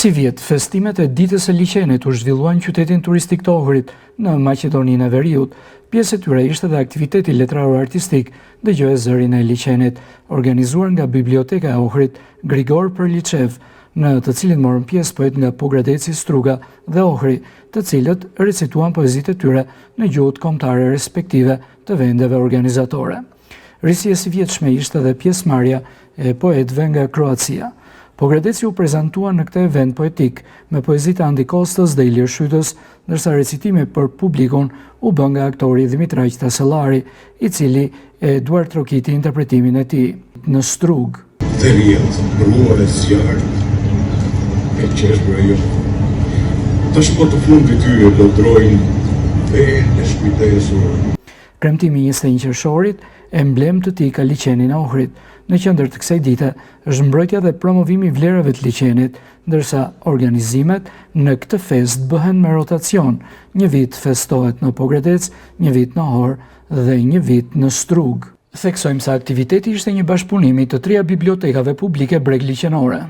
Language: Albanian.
Si vjet, festimet e ditës së liçenit u zhvilluan në qytetin turistik të Ohrit, në Maqedoninë e Veriut. Pjesë e tyre ishte dhe aktiviteti letraro-artistik Dëgjoj zërin e liçenit, organizuar nga Biblioteka e Ohrit Grigor Përliçev, në të cilin morën pjesë poet nga Pogradeci, Struga dhe Ohri, të cilët recituan poezitë e tyre në gjuhët kombëtare respektive të vendeve organizatore. Risje si vjetshme ishte dhe pjesëmarrja e poetëve nga Kroacia. Pogradeci u prezantua në këtë event poetik me poezitë e Andi Kostës dhe Ilir Shytës, ndërsa recitimi për publikun u bë nga aktori Dimitraq Tasellari, i cili e duart trokiti interpretimin e tij. Në Strug. Theriet, bruar e zjarrt, e qeshbër jo. Tash po të fundit tyre do drojnë e shkujtesur. Premtimi 21 qershorit, emblem të tij ka liçeni në Ohrid. Në qendër të kësaj dite është mbrojtja dhe promovimi i vlerave të liçenit, ndërsa organizimet në këtë fest bëhen me rotacion. Një vit festohet në Pogradec, një vit në Ohër dhe një vit në Strug. Theksojmë se aktiviteti ishte një bashkëpunim i të trija bibliotekave publike breg liçenore.